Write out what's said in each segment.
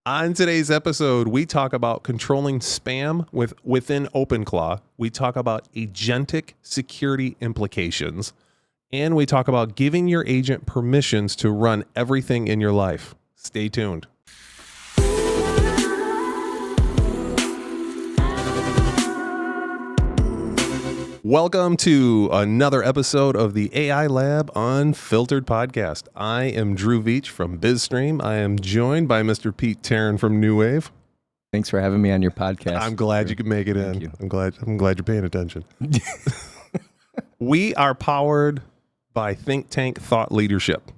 On today's episode, we talk about controlling spam within OpenClaw. We talk about agentic security implications, and we talk about giving your agent permissions to run everything in your life. Stay tuned. Welcome to another episode of the AI Lab Unfiltered podcast. I am Drew Veach from BizStream. I am joined by Mr. Pete Tarrin from New Wave. Thanks for having me on your podcast. I'm glad you could make it Thank in. you. I'm glad you're paying attention. We are powered by Think Tank Thought Leadership.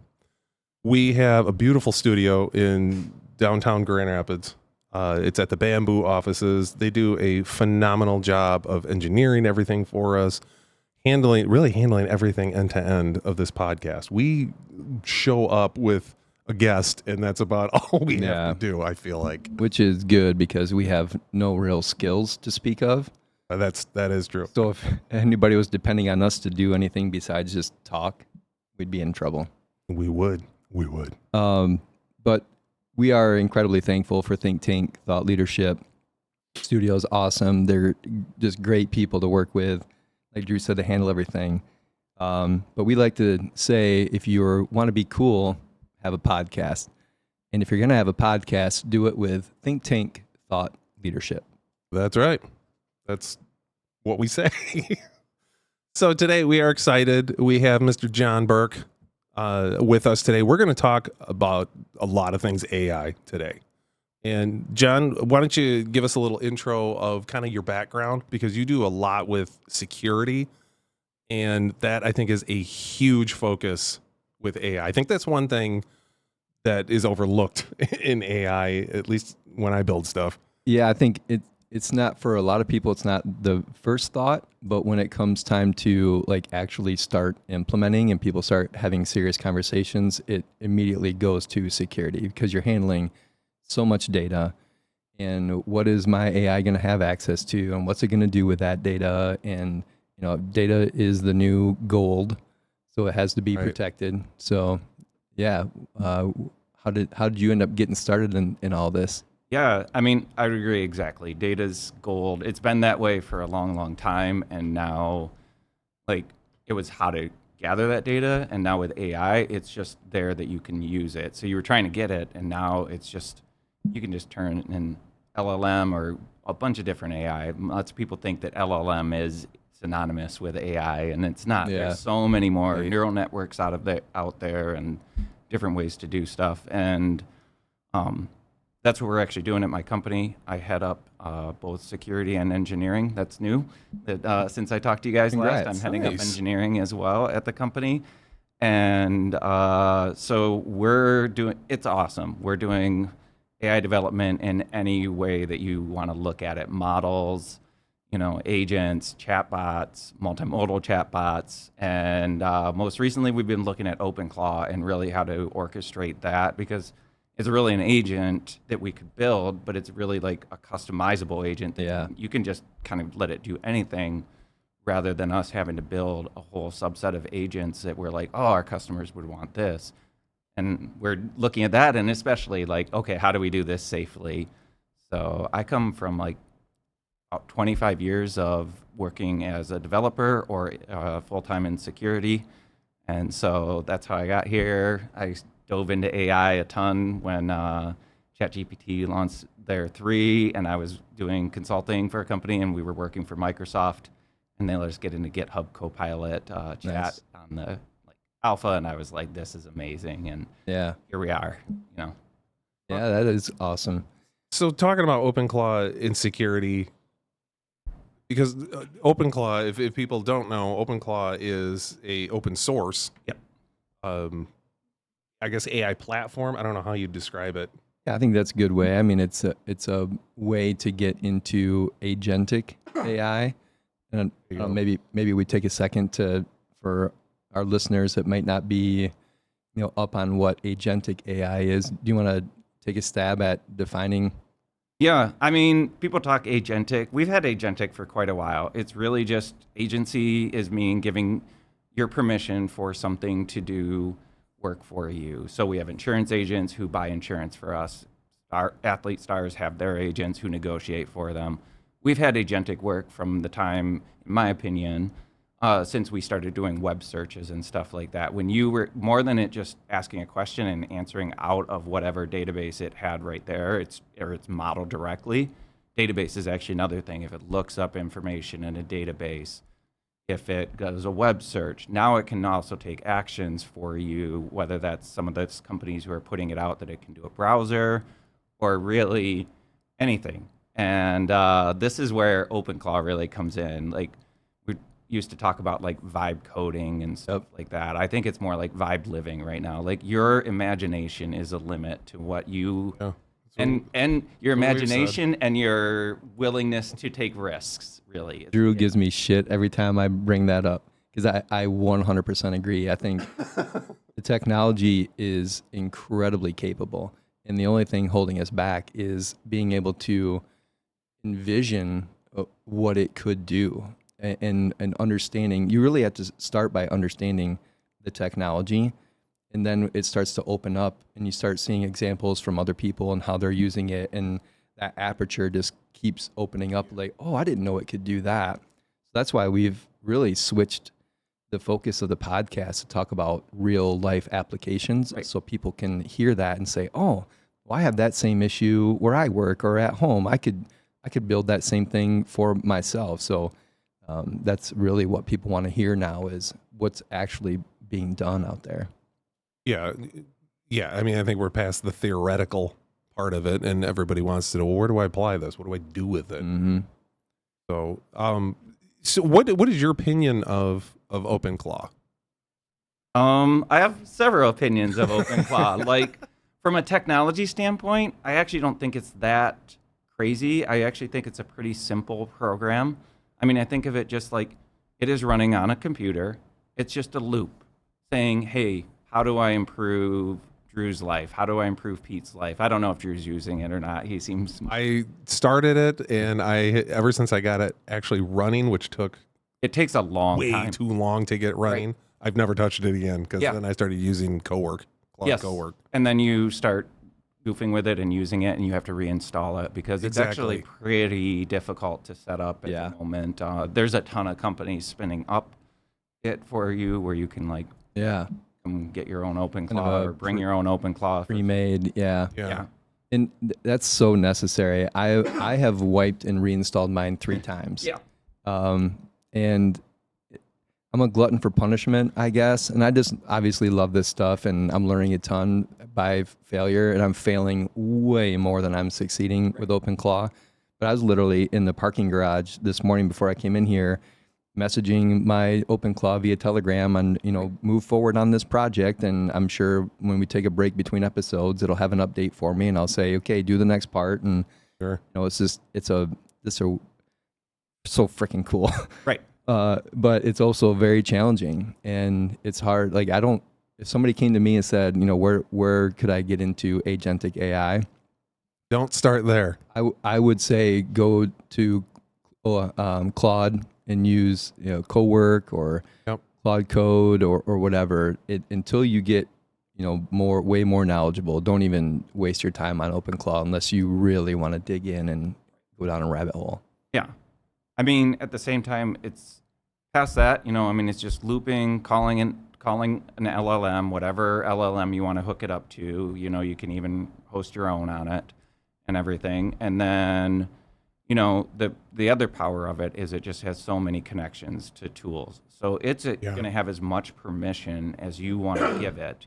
We have a beautiful studio in downtown Grand Rapids. It's at the Bamboo offices. They do a phenomenal job of engineering everything for us, handling everything end to end of this podcast. We show up with a guest, and that's about all we have to do, I feel like. Which is good because we have no real skills to speak of. That is true. So if anybody was depending on us to do anything besides just talk, we'd be in trouble. We would. But we are incredibly thankful for Think Tank Thought Leadership. Studio is awesome. They're just great people to work with. Like Drew said, they handle everything. But we like to say, if you want to be cool, have a podcast. And if you're going to have a podcast, do it with Think Tank Thought Leadership. That's right. That's what we say. So today we are excited. We have Mr. John Burke with us today. We're going to talk about a lot of things AI today. And John, why don't you give us a little intro of kind of your background, because you do a lot with security, and that I think is a huge focus with AI. I think that's one thing that is overlooked in AI, at least when I build stuff. Yeah, I think it's not, for a lot of people, it's not the first thought, but when it comes time to like actually start implementing and people start having serious conversations, it immediately goes to security, because you're handling so much data, and what is my AI going to have access to, and what's it going to do with that data? And data is the new gold, so it has to be protected. So yeah, how did you end up getting started in all this? Yeah, I mean, I would agree exactly. Data's gold. It's been that way for a long, long time, and now, like, it was how to gather that data, and now with AI, it's just there that you can use it. So you were trying to get it, and now it's just, you can just turn an LLM or a bunch of different AI. Lots of people think that LLM is synonymous with AI, and it's not. Yeah. There's so many more neural networks out there, and different ways to do stuff, and that's what we're actually doing at my company. I head up both security and engineering. That's new. Since I talked to you guys last, I'm heading up engineering as well at the company. And so it's awesome. We're doing AI development in any way that you want to look at it. Models, agents, chatbots, multimodal chatbots. And most recently, we've been looking at OpenClaw and really how to orchestrate that, because it's really an agent that we could build, but it's really like a customizable agent that you can just kind of let it do anything, rather than us having to build a whole subset of agents that we're like, oh, our customers would want this. And we're looking at that, and especially like, okay, how do we do this safely? So I come from like about 25 years of working as a developer or full-time in security. And so that's how I got here. I dove into AI a ton when ChatGPT launched their 3, and I was doing consulting for a company, and we were working for Microsoft, and they let us get into GitHub Copilot chat on the alpha, and I was like, this is amazing, and here we are. Yeah, that is awesome. So talking about OpenClaw in security, because OpenClaw, if people don't know, OpenClaw is a open source. I guess AI platform. I don't know how you describe it. Yeah, I think that's a good way. I mean, it's a way to get into agentic AI, and maybe we take a second for our listeners that might not be, up on what agentic AI is. Do you want to take a stab at defining? Yeah, I mean, people talk agentic. We've had agentic for quite a while. It's really just agency is meaning giving your permission for something to do work for you. So we have insurance agents who buy insurance for us. athlete stars have their agents who negotiate for them. We've had agentic work from the time, in my opinion, since we started doing web searches and stuff like that. When you were more than it just asking a question and answering out of whatever database it had right there, it's modeled directly. Database is actually another thing. If it looks up information in a database, if it does a web search, now it can also take actions for you, whether that's some of those companies who are putting it out that it can do a browser or really anything. And this is where OpenClaw really comes in. Like we used to talk about like vibe coding and stuff like that. I think it's more like vibe living right now. Like your imagination is a limit to what you and your imagination and your willingness to take risks, really. Drew gives me shit every time I bring that up because I 100% agree. I think the technology is incredibly capable, and the only thing holding us back is being able to envision what it could do and understanding. You really have to start by understanding the technology, and then it starts to open up and you start seeing examples from other people and how they're using it, and that aperture just keeps opening up like, oh, I didn't know it could do that. So that's why we've really switched the focus of the podcast to talk about real life applications, so people can hear that and say, oh, well, I have that same issue where I work or at home. I could build that same thing for myself. So that's really what people want to hear now, is what's actually being done out there. Yeah. I mean, I think we're past the theoretical part of it, and everybody wants to know, well, where do I apply this? What do I do with it? Mm-hmm. So, so what is your opinion of OpenClaw? I have several opinions of OpenClaw. Like from a technology standpoint, I actually don't think it's that crazy. I actually think it's a pretty simple program. I mean, I think of it just like it is running on a computer. It's just a loop saying, hey, how do I improve Drew's life? How do I improve Pete's life? I don't know if Drew's using it or not. He seems... I started it, and ever since I got it actually running, which took... It takes a long way time. too long to get running. Right. I've never touched it again, because then I started using Cowork. Cowork. And then you start goofing with it and using it, and you have to reinstall it because it's actually pretty difficult to set up at the moment. There's a ton of companies spinning up it for you where you can like get your own OpenClaw or bring your own OpenClaw. Pre-made, yeah. And that's so necessary. I have wiped and reinstalled mine 3 times. Yeah. And I'm a glutton for punishment, I guess. And I just obviously love this stuff, and I'm learning a ton by failure, and I'm failing way more than I'm succeeding with OpenClaw. But I was literally in the parking garage this morning before I came in here, messaging my OpenClaw via Telegram and, move forward on this project. And I'm sure when we take a break between episodes, it'll have an update for me, and I'll say, okay, do the next part. And it's so freaking cool. Right. But it's also very challenging, and it's hard. Like if somebody came to me and said, where could I get into agentic AI? Don't start there. I would say go to Claude and use Cowork or Claude Code or whatever. Until you get way more knowledgeable. Don't even waste your time on OpenClaw unless you really want to dig in and go down a rabbit hole. Yeah. I mean, at the same time, it's past that, it's just looping, calling an LLM, whatever LLM you want to hook it up to. You can even host your own on it and everything. And then, the other power of it is it just has so many connections to tools. So it's going to have as much permission as you want to give it,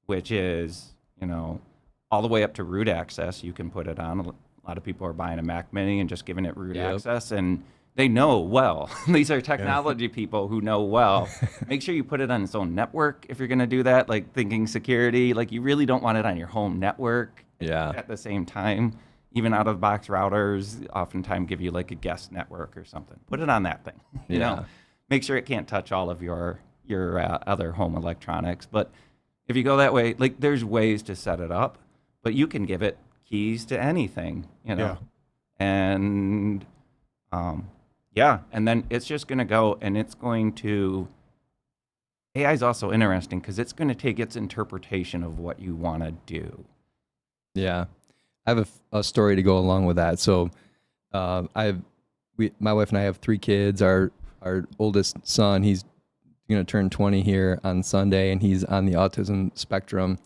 which is, all the way up to root access. You can put it on. A lot of people are buying a Mac Mini and just giving it root access, and they know well. These are technology people who know well. Make sure you put it on its own network if you're going to do that, like thinking security. Like you really don't want it on your home network at the same time. Even out-of-the-box routers oftentimes give you like a guest network or something. Put it on that thing. You know, make sure it can't touch all of your other home electronics. But if you go that way, like there's ways to set it up, but you can give it keys to anything, and and then it's just going to go, and it's going to, AI is also interesting because it's going to take its interpretation of what you want to do. Yeah. I have a story to go along with that. So, my wife and I have 3 kids. Our oldest son, he's going to turn 20 here on Sunday, and he's on the autism spectrum.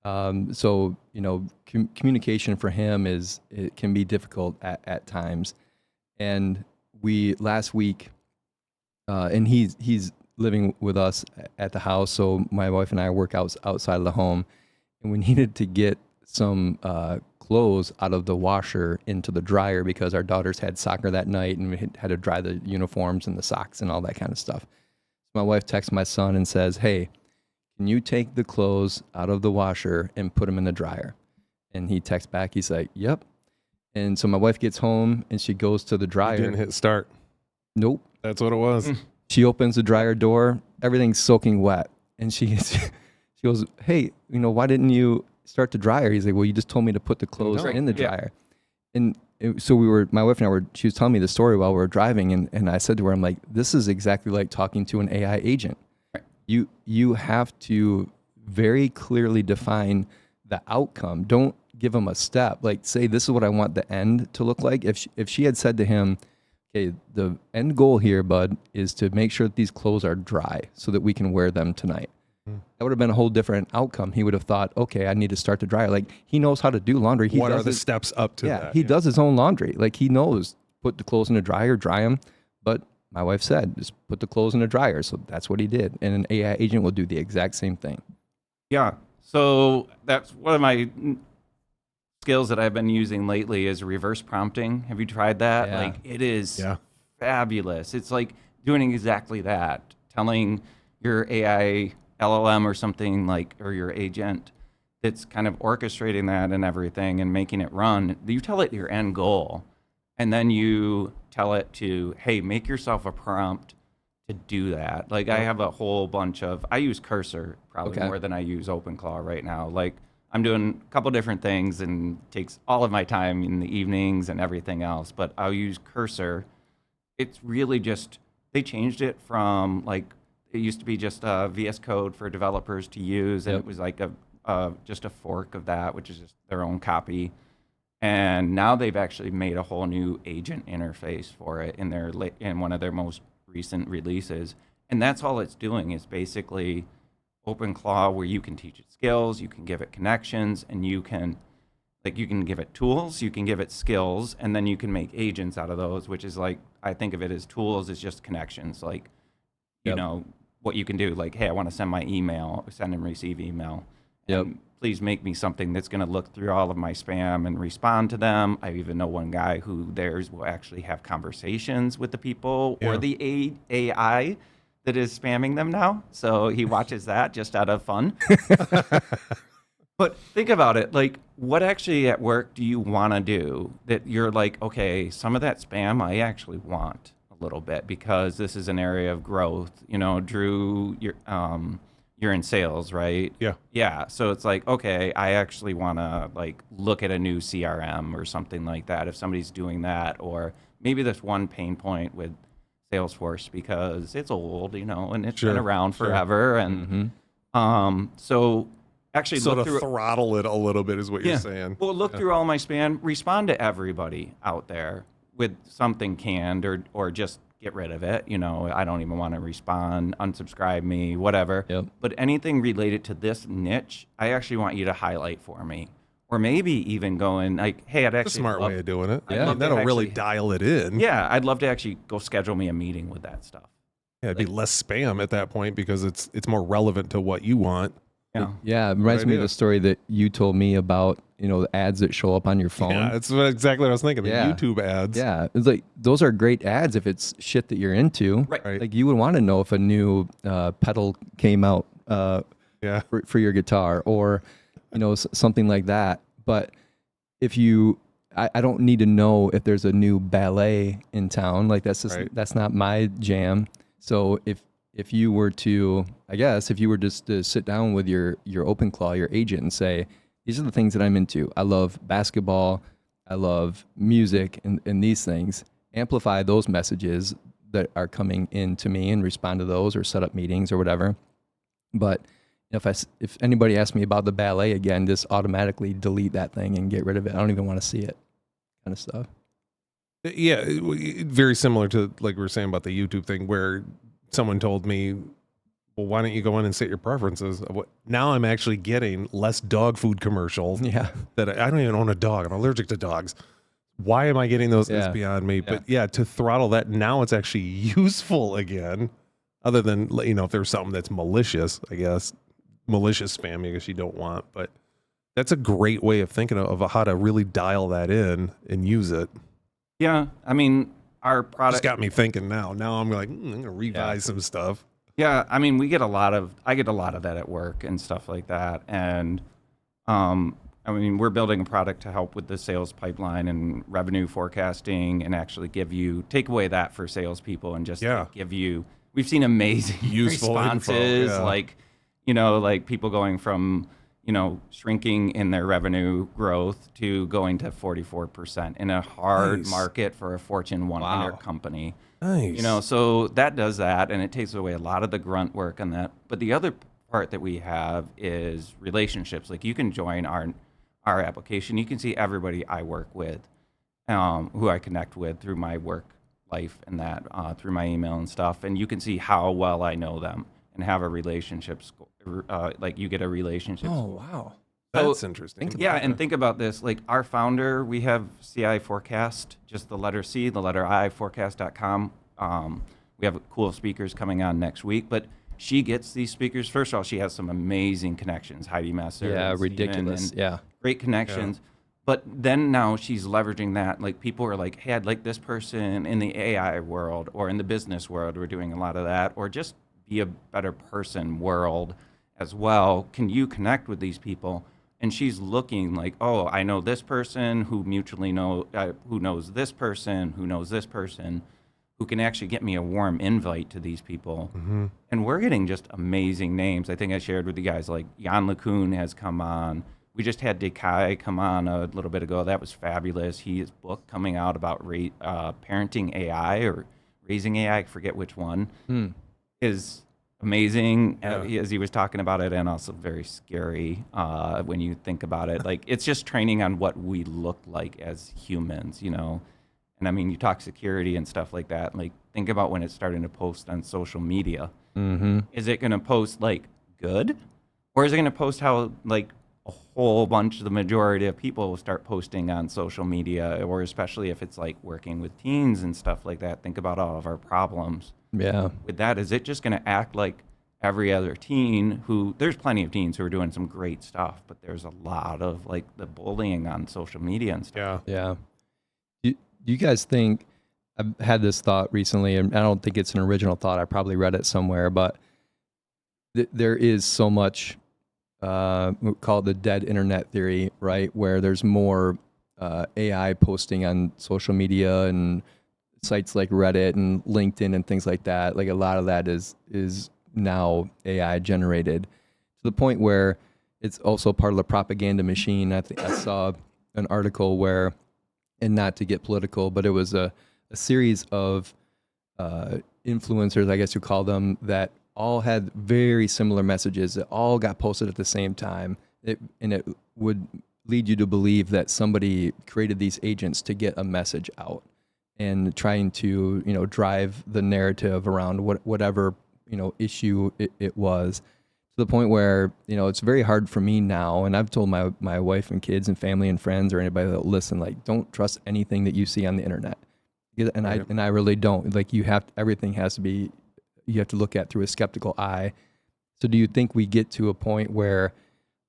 So communication for him it can be difficult at times. And we last week, and he's living with us at the house. So my wife and I work outside of the home, and we needed to get some clothes out of the washer into the dryer because our daughters had soccer that night, and we had to dry the uniforms and the socks and all that kind of stuff. My wife texts my son and says, "Hey, can you take the clothes out of the washer and put them in the dryer?" And he texts back, he's like, "Yep." And so my wife gets home and she goes to the dryer. You didn't hit start. Nope. That's what it was. She opens the dryer door, everything's soaking wet. And she goes, "Hey, why didn't you start the dryer?" He's like, "Well, you just told me to put the clothes in the dryer." And so my wife and I she was telling me the story while we were driving. And I said to her, I'm like, this is exactly like talking to an AI agent. You have to very clearly define the outcome. Don't give them a step. Like, say, this is what I want the end to look like. If she had said to him, "Okay, the end goal here, bud, is to make sure that these clothes are dry so that we can wear them tonight," that would have been a whole different outcome. He would have thought, "Okay, I need to start the dryer." Like, he knows how to do laundry. What are the steps up to that? He does his own laundry. Like, he knows, put the clothes in the dryer, dry them. But my wife said, just put the clothes in the dryer. So that's what he did. And an AI agent will do the exact same thing. Yeah. So that's one of my skills that I've been using lately is reverse prompting. Have you tried that? Yeah. Like, it is fabulous. It's like doing exactly that, telling your AI LLM or something like, or your agent that's kind of orchestrating that and everything and making it run. You tell it your end goal, and then you tell it to, hey, make yourself a prompt to do that. Like, I have a whole bunch of, I use Cursor probably more than I use OpenClaw right now. Like, I'm doing a couple different things and takes all of my time in the evenings and everything else, but I'll use Cursor. It's really just, they changed it from like, it used to be just VS Code for developers to use, and it was like just a fork of that, which is just their own copy. And now they've actually made a whole new agent interface for it in one of their most recent releases. And that's all it's doing is basically OpenClaw, where you can teach it skills, you can give it connections, and you can give it tools, you can give it skills, and then you can make agents out of those, which is like, I think of it as tools is just connections. Like, you know, what you can do, like, hey, I want to send my email, send and receive email. And please make me something that's going to look through all of my spam and respond to them. I even know one guy who theirs will actually have conversations with the people or the AI that is spamming them now. So he watches that just out of fun. But think about it. Like, what actually at work do you want to do that you're like, okay, some of that spam I actually want a little bit because this is an area of growth. Drew, you're in sales, right? Yeah. Yeah. So it's like, okay, I actually want to like look at a new CRM or something like that if somebody's doing that, or maybe there's one pain point with Salesforce because it's old, and it's been around forever. And so actually sort look of through, throttle it a little bit is what you're saying. Well, look through all my spam, respond to everybody out there with something canned or just get rid of it. I don't even want to respond, unsubscribe me, whatever. Yep. But anything related to this niche, I actually want you to highlight for me. Or maybe even going like, hey, I'd actually That's a smart way of doing it. Yeah. That'll really dial it in. Yeah, I'd love to actually go schedule me a meeting with that stuff. Yeah, it'd be less spam at that point because it's more relevant to what you want. Yeah, it reminds me of the story that you told me about, the ads that show up on your phone. Yeah, that's exactly what I was thinking. The YouTube ads. Yeah, it's like those are great ads if it's shit that you're into. Right. Like you would want to know if a new pedal came out for your guitar or, something like that. But if I don't need to know if there's a new ballet in town. Like that's not my jam. So if you were to, if you were just to sit down with your OpenClaw, your agent, and say, these are the things that I'm into. I love basketball. I love music and these things. Amplify those messages that are coming in to me and respond to those or set up meetings or whatever. But If anybody asks me about the ballet again, just automatically delete that thing and get rid of it. I don't even want to see it, kind of stuff. Yeah, very similar to like we were saying about the YouTube thing, where someone told me, well, why don't you go in and set your preferences? Now I'm actually getting less dog food commercials. Yeah. That I don't even own a dog. I'm allergic to dogs. Why am I getting those? Yeah. It's beyond me. But yeah, to throttle that, now it's actually useful again. Other than, you know, if there's something that's malicious, I guess, malicious spam, I guess you don't want. But that's a great way of thinking of how to really dial that in and use it. Yeah, I mean, our product Just got me thinking now. Now I'm like, I'm going to revise some stuff. Yeah, I mean, I get a lot of that at work and stuff like that. And I mean, we're building a product to help with the sales pipeline and revenue forecasting, and actually take away that for salespeople and just like, give you. We've seen amazing Useful responses, info, yeah. like, you know, like people going from, you know, shrinking in their revenue growth to going to 44% in a hard market for a Fortune 100 company. Nice. You know, so that does that, and it takes away a lot of the grunt work on that. But the other part that we have is relationships. Like, you can join our application. You can see everybody I work with, who I connect with through my work life and that, through my email and stuff. And you can see how well I know them and have a relationship score. Like, you get a relationship score. Wow. That's interesting. Yeah, and think about this. Like, our founder, we have CI Forecast, just the letter C, the letter I, forecast.com. We have cool speakers coming on next week, but she gets these speakers. First of all, she has some amazing connections, Heidi Messer. Yeah, and ridiculous. Steven, Yeah. great connections. Yeah. But then now she's leveraging that. Like, people are like, hey, I'd like this person in the AI world or in the business world. We're doing a lot of that. Or just be a better person world as well. Can you connect with these people? And she's looking like, oh, I know this person who mutually who knows this person, who knows this person, who can actually get me a warm invite to these people. Mm-hmm. And we're getting just amazing names. I think I shared with you guys, like Jan LeCun has come on. We just had Dekai come on a little bit ago. That was fabulous. His book coming out about parenting AI or raising AI, I forget which one, is amazing, as he was talking about it, and also very scary when you think about it. Like, it's just training on what we look like as humans, you know. And I mean, you talk security and stuff like that. Like, think about when it's starting to post on social media. Mm-hmm. Is it going to post like good, or is it going to post how like a whole bunch of the majority of people will start posting on social media, or especially if it's like working with teens and stuff like that? Think about all of our problems. Yeah. With that, is it just going to act like every other teen who, there's plenty of teens who are doing some great stuff, but there's a lot of like the bullying on social media and stuff. Yeah. Do you guys think, I've had this thought recently, and I don't think it's an original thought. I probably read it somewhere, but there is so much, we call it the dead internet theory, right? Where there's more AI posting on social media and sites like Reddit and LinkedIn and things like that. Like, a lot of that is now AI generated, to the point where it's also part of the propaganda machine. I think I saw an article where, and not to get political, but it was a series of influencers, I guess you call them, that all had very similar messages that all got posted at the same time. And it would lead you to believe that somebody created these agents to get a message out and trying to, you know, drive the narrative around whatever, you know, issue it was, to the point where, you know, it's very hard for me now. And I've told my wife and kids and family and friends or anybody that listen, like, don't trust anything that you see on the internet. And I really don't. Like, everything has to be, you have to look at through a skeptical eye. So do you think we get to a point where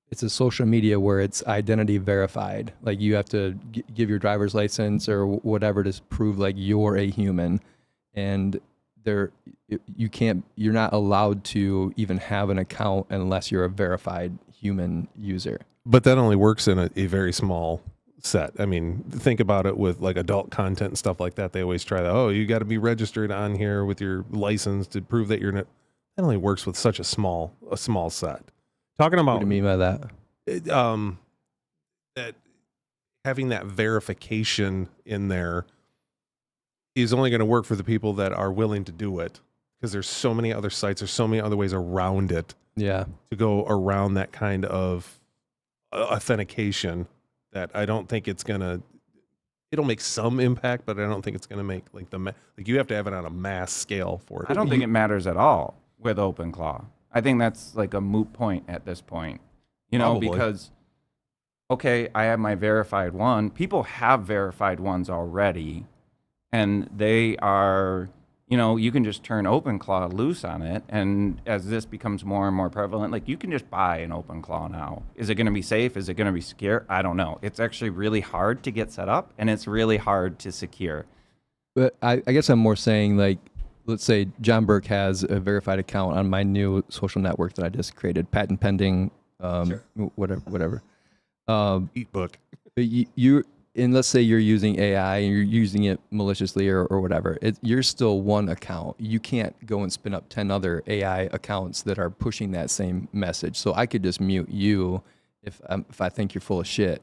it's a social media where it's identity verified? Like, you have to give your driver's license or whatever to prove like you're a human, and you're not allowed to even have an account unless you're a verified human user. But that only works in a very small set. I mean, think about it with like adult content and stuff like that. They always try that. Oh, you got to be registered on here with your license to prove that you're not. That only works with such a small set. Talking about, What do you mean by that? That having that verification in there is only going to work for the people that are willing to do it, because there's so many other sites, there's so many other ways around it Yeah. to go around that kind of authentication that I don't think it's gonna. It'll make some impact, but I don't think it's gonna make like like you have to have it on a mass scale for it. I don't think it matters at all with OpenClaw. I think that's like a moot point at this point, Probably. because, okay, I have my verified one. People have verified ones already, and they are, you can just turn OpenClaw loose on it. And as this becomes more and more prevalent, like you can just buy an OpenClaw now. Is it going to be safe? Is it going to be secure? I don't know. It's actually really hard to get set up, and it's really hard to secure. But I guess I'm more saying, like, let's say John Burke has a verified account on my new social network that I just created, patent pending, whatever. Eat book. But and let's say you're using AI and you're using it maliciously or whatever, you're still one account. You can't go and spin up 10 other AI accounts that are pushing that same message. So I could just mute you if I think you're full of shit.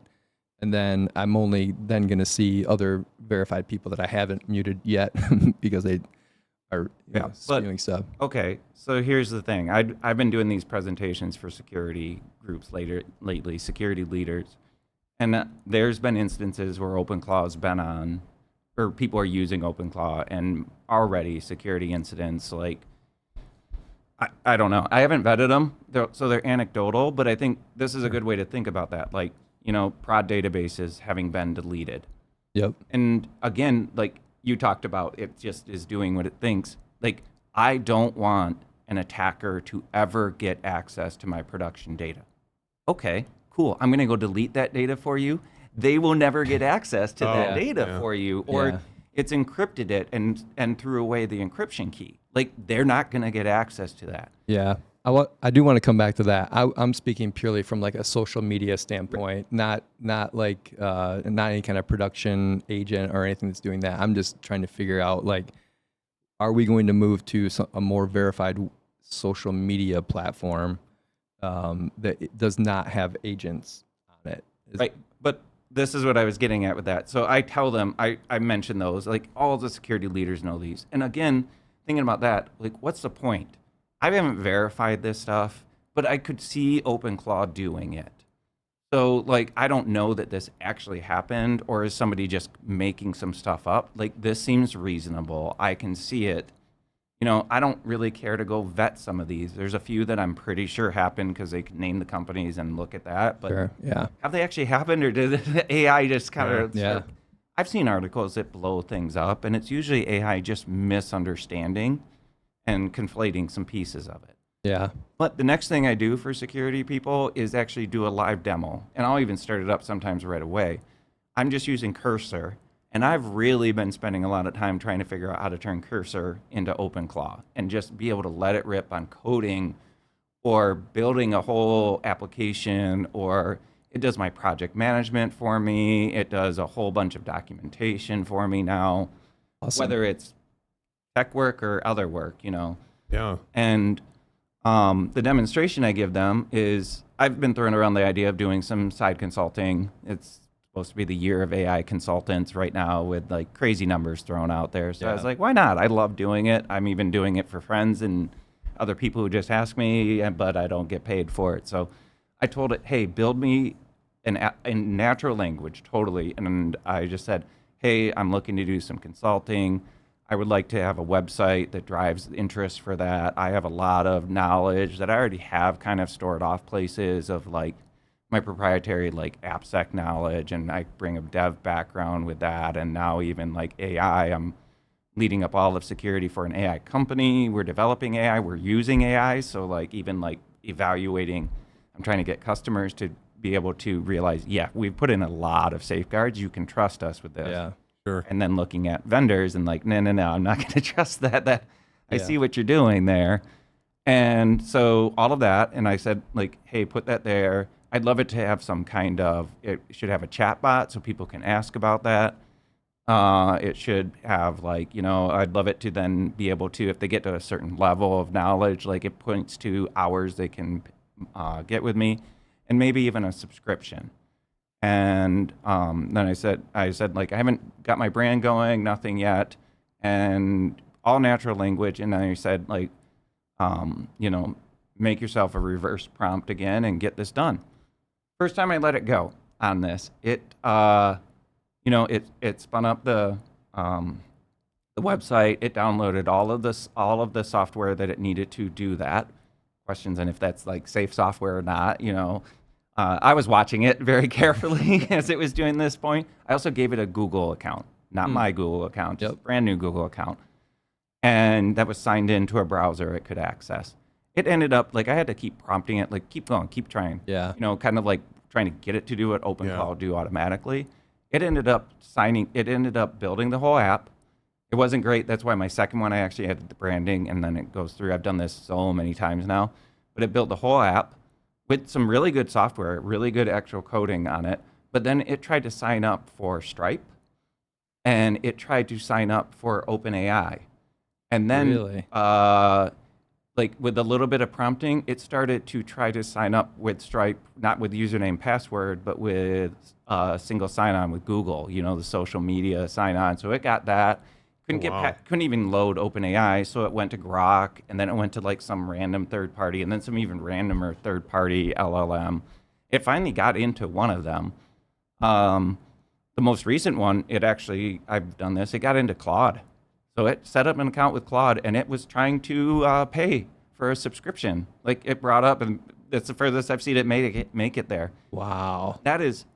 And then I'm only then going to see other verified people that I haven't muted yet because they are spewing stuff. Okay, so here's the thing. I've been doing these presentations for security groups lately, security leaders. And there's been instances where OpenClaw has been on, or people are using OpenClaw, and already security incidents, like, I don't know. I haven't vetted them, so they're anecdotal, but I think this is a good way to think about that. Like, prod databases having been deleted. Yep. And again, like you talked about, it just is doing what it thinks. Like, I don't want an attacker to ever get access to my production data. Okay, cool. I'm going to go delete that data for you. They will never get access to that data for you. Or it's encrypted it and threw away the encryption key. Like, they're not going to get access to that. Yeah. I do want to come back to that. I'm speaking purely from like a social media standpoint, not like not any kind of production agent or anything that's doing that. I'm just trying to figure out, like, are we going to move to a more verified social media platform that it does not have agents on it? Right. But this is what I was getting at with that. So I tell them, I mention those, like all the security leaders know these. And again, thinking about that, like, what's the point? I haven't verified this stuff, but I could see OpenClaw doing it. So, like, I don't know that this actually happened, or is somebody just making some stuff up? Like, this seems reasonable. I can see it. I don't really care to go vet some of these. There's a few that I'm pretty sure happened because they can name the companies and look at that. But Sure, yeah. Have they actually happened, or did the AI just kind of... Yeah. I've seen articles that blow things up, and it's usually AI just misunderstanding and conflating some pieces of it. Yeah. But the next thing I do for security people is actually do a live demo. And I'll even start it up sometimes right away. I'm just using Cursor. And I've really been spending a lot of time trying to figure out how to turn Cursor into OpenClaw and just be able to let it rip on coding or building a whole application, or it does my project management for me. It does a whole bunch of documentation for me now, Awesome. whether it's tech work or other work, Yeah. And the demonstration I give them is, I've been throwing around the idea of doing some side consulting. It's supposed to be the year of AI consultants right now, with like crazy numbers thrown out there. So I was like, why not? I love doing it. I'm even doing it for friends and other people who just ask me, but I don't get paid for it. So I told it, hey, build me in natural language, totally. And I just said, hey, I'm looking to do some consulting. I would like to have a website that drives interest for that. I have a lot of knowledge that I already have kind of stored off places of like my proprietary like AppSec knowledge, and I bring a dev background with that. And now even like AI, I'm leading up all of security for an AI company. We're developing AI, we're using AI. So like even like evaluating, I'm trying to get customers to be able to realize, yeah, we've put in a lot of safeguards. You can trust us with this. Yeah. Sure. And then looking at vendors and like, no, I'm not going to trust that. I see what you're doing there. And so all of that. And I said, like, hey, put that there. I'd love it to have some kind of, it should have a chat bot so people can ask about that. It should have like, I'd love it to then be able to, if they get to a certain level of knowledge, like it points to hours they can get with me, and maybe even a subscription. And then I said, like, I haven't got my brand going, nothing yet, and all natural language. And then I said, like, make yourself a reverse prompt again and get this done. First time I let it go on this, it spun up the website. It downloaded all of the software that it needed to do that. Questions and if that's like safe software or not. I was watching it very carefully as it was doing this point. I also gave it a Google account, not my Google account, just a brand new Google account, and that was signed into a browser it could access. It ended up like I had to keep prompting it, like keep going, keep trying. Yeah. Kind of like trying to get it to do what OpenClaw will do automatically. It ended up building the whole app. It wasn't great. That's why my second one I actually added the branding, and then it goes through. I've done this so many times now, but it built the whole app with some really good software, really good actual coding on it. But then it tried to sign up for Stripe, and it tried to sign up for OpenAI, and then Really? like with a little bit of prompting, it started to try to sign up with Stripe, not with username password, but with single sign-on with Google. The social media sign-on. So it got that. Couldn't even load OpenAI, so it went to Grok, and then it went to like some random third party, and then some even randomer third party LLM. It finally got into one of them. The most recent one, I've done this. It got into Claude, so it set up an account with Claude, and it was trying to pay for a subscription. Like it brought up, and that's the furthest I've seen it make it there. Wow. That is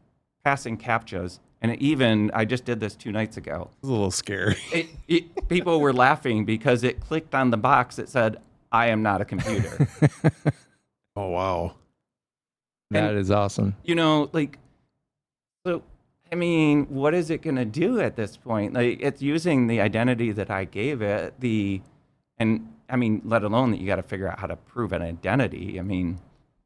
passing CAPTCHAs. And I just did this 2 nights ago. It's a little scary. People were laughing because it clicked on the box that said, "I am not a computer." Oh, wow. That is awesome. What is it going to do at this point? Like, it's using the identity that I gave it, let alone that you got to figure out how to prove an identity.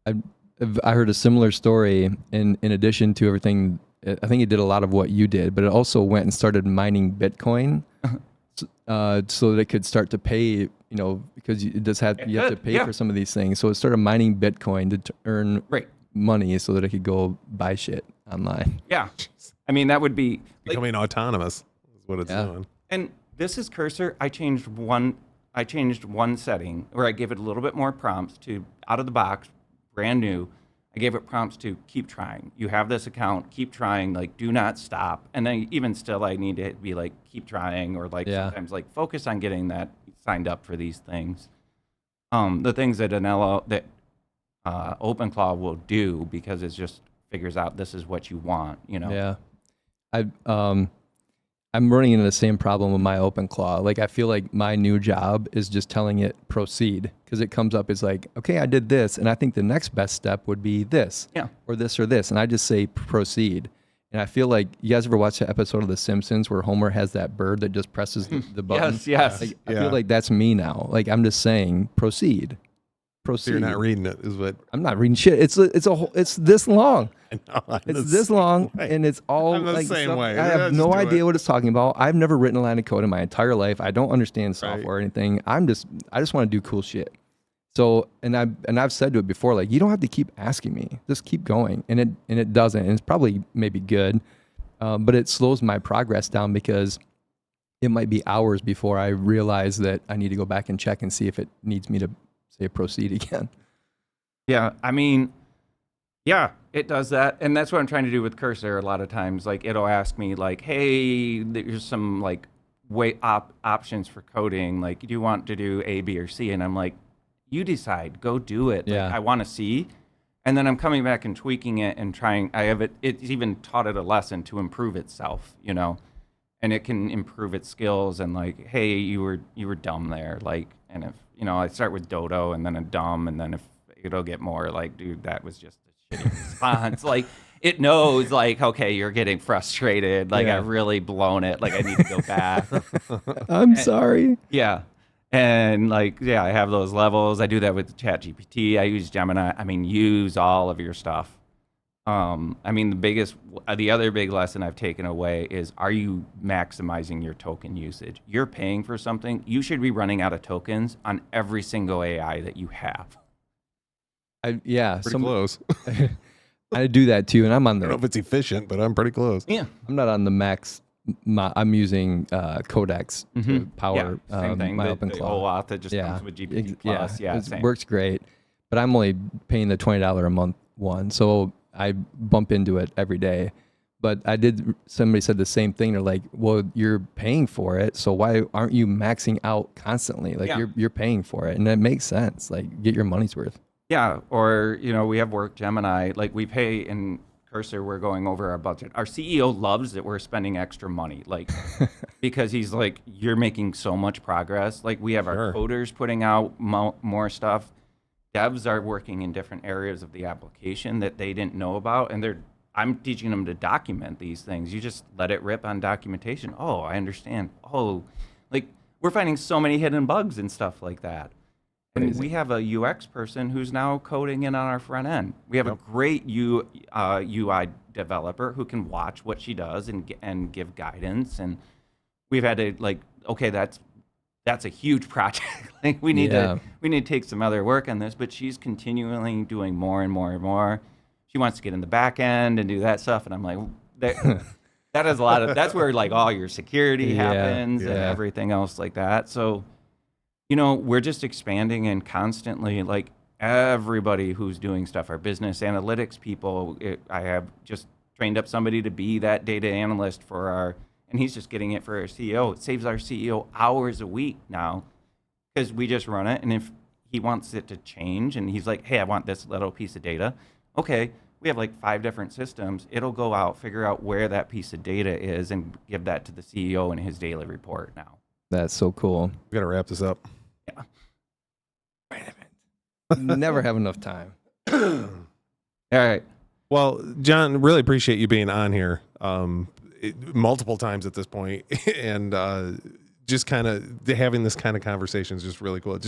I heard a similar story in addition to everything. I think it did a lot of what you did, but it also went and started mining Bitcoin so that it could start to pay, because you have to pay for some of these things. So it started mining Bitcoin to earn money so that it could go buy shit online. Yeah. That would be Becoming autonomous is what it's doing. And this is Cursor. I changed one setting where I gave it a little bit more prompts to out of the box, brand new. I gave it prompts to keep trying. You have this account, keep trying, like do not stop. And then even still, I need to be like, keep trying, or like sometimes like focus on getting that signed up for these things. The things that OpenClaw will do, because it just figures out this is what you want, Yeah. I'm running into the same problem with my OpenClaw. Like I feel like my new job is just telling it proceed, because it comes up as like, okay, I did this, and I think the next best step would be this, or this or this, and I just say proceed. And I feel like, you guys ever watch the episode of The Simpsons where Homer has that bird that just presses the button? Yes. Like, I feel like that's me now. Like I'm just saying proceed. So you're not reading it, is what? I'm not reading shit. It's this long. It's this long, and it's all I'm the like same stuff. way. I have Just no do idea it. what it's talking about. I've never written a line of code in my entire life. I don't understand software or anything. I just want to do cool shit. So, and I've said to it before, like, you don't have to keep asking me. Just keep going, and it doesn't. And it's probably maybe good, but it slows my progress down, because it might be hours before I realize that I need to go back and check and see if it needs me to say proceed again. Yeah, it does that, and that's what I'm trying to do with Cursor. A lot of times, like it'll ask me, like, "Hey, there's some like options for coding. Like, do you want to do A, B, or C?" And I'm like, "You decide. Go do it. Yeah. Like, I want to see." And then I'm coming back and tweaking it and trying. I have it. It's even taught it a lesson to improve itself. And it can improve its skills. And like, hey, you were dumb there. Like, and if I start with dodo and then a dumb, and then if it'll get more like, dude, that was just a shitty response. Like, it knows, like, okay, you're getting frustrated. Like, I've really blown it. Like, I need to go back. I'm sorry. Yeah. And like, I have those levels. I do that with ChatGPT. I use Gemini. Use all of your stuff. The other big lesson I've taken away is, are you maximizing your token usage? You're paying for something. You should be running out of tokens on every single AI that you have. Pretty close. I do that too, and I'm on I don't know if it's efficient, but I'm pretty close. Yeah. I'm not on the max. I'm using Codex to power same thing. my The OpenClaw. OAuth that just comes with GPT Plus. It same. works great. but I'm only paying the $20 a month one, so I bump into it every day. But somebody said the same thing. They're like, well, you're paying for it, so why aren't you maxing out constantly? Like you're paying for it, and it makes sense. Like, get your money's worth. Yeah, or we have Work Gemini. Like, we pay in Cursor. We're going over our budget. Our CEO loves that we're spending extra money, like because he's like, you're making so much progress. Like, we have our coders putting out more stuff. Devs are working in different areas of the application that they didn't know about, and I'm teaching them to document these things. You just let it rip on documentation. Oh, I understand. Oh, like, we're finding so many hidden bugs and stuff like that. And we have a UX person who's now coding in on our front end. We have a great UI developer who can watch what she does and give guidance. And we've had to, like, okay, that's a huge project. Like, we need to take some other work on this. But she's continually doing more and more and more. She wants to get in the back end and do that stuff, and I'm like, that is a lot of. That's where, like, all your security happens and everything else like that. So, we're just expanding and constantly, like, everybody who's doing stuff, our business analytics people. I have just trained up somebody to be that data analyst and he's just getting it for our CEO. It saves our CEO hours a week now because we just run it, and if he wants it to change, and he's like, hey, I want this little piece of data. Okay, we have like 5 different systems. It'll go out, figure out where that piece of data is, and give that to the CEO in his daily report now. That's so cool. We got to wrap this up. Yeah. Wait a minute. Never have enough time. All right. Well, John, really appreciate you being on here multiple times at this point, and just kind of having this kind of conversation is just really cool.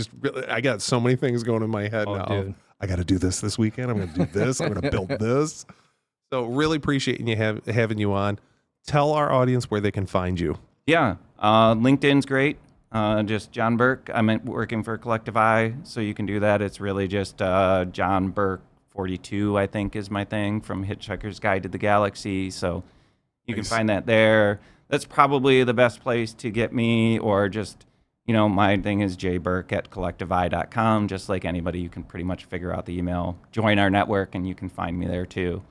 I got so many things going in my head now. Dude. I got to do this weekend. I'm going to do this. I'm going to build this. So really appreciating you having you on. Tell our audience where they can find you. Yeah, LinkedIn's great. Just John Burke. I'm working for Collective Eye, so you can do that. It's really just John Burke 42, I think, is my thing, from Hitchhiker's Guide to the Galaxy. So you can find that there. That's probably the best place to get me, or just, my thing is jburke@collectiveye.com. Just like anybody, you can pretty much figure out the email, join our network, and you can find me there too.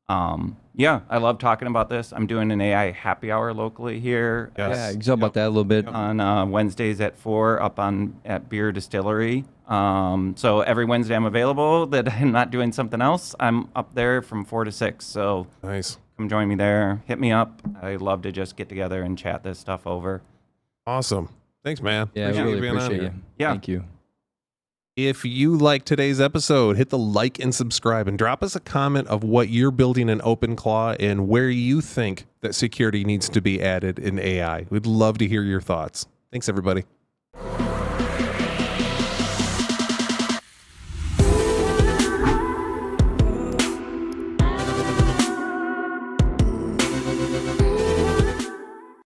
Yeah, I love talking about this. I'm doing an AI happy hour locally here. Yes. Yeah, you can talk about that a little bit. On Wednesdays at 4 up at Beer Distillery. So every Wednesday I'm available that I'm not doing something else. I'm up there from 4 to 6. So Nice. come join me there. Hit me up. I love to just get together and chat this stuff over. Awesome. Thanks, man. Yeah, I really being on appreciate here. you. Yeah. Thank you. If you like today's episode, hit the like and subscribe, and drop us a comment of what you're building in OpenClaw and where you think that security needs to be added in AI. We'd love to hear your thoughts. Thanks, everybody.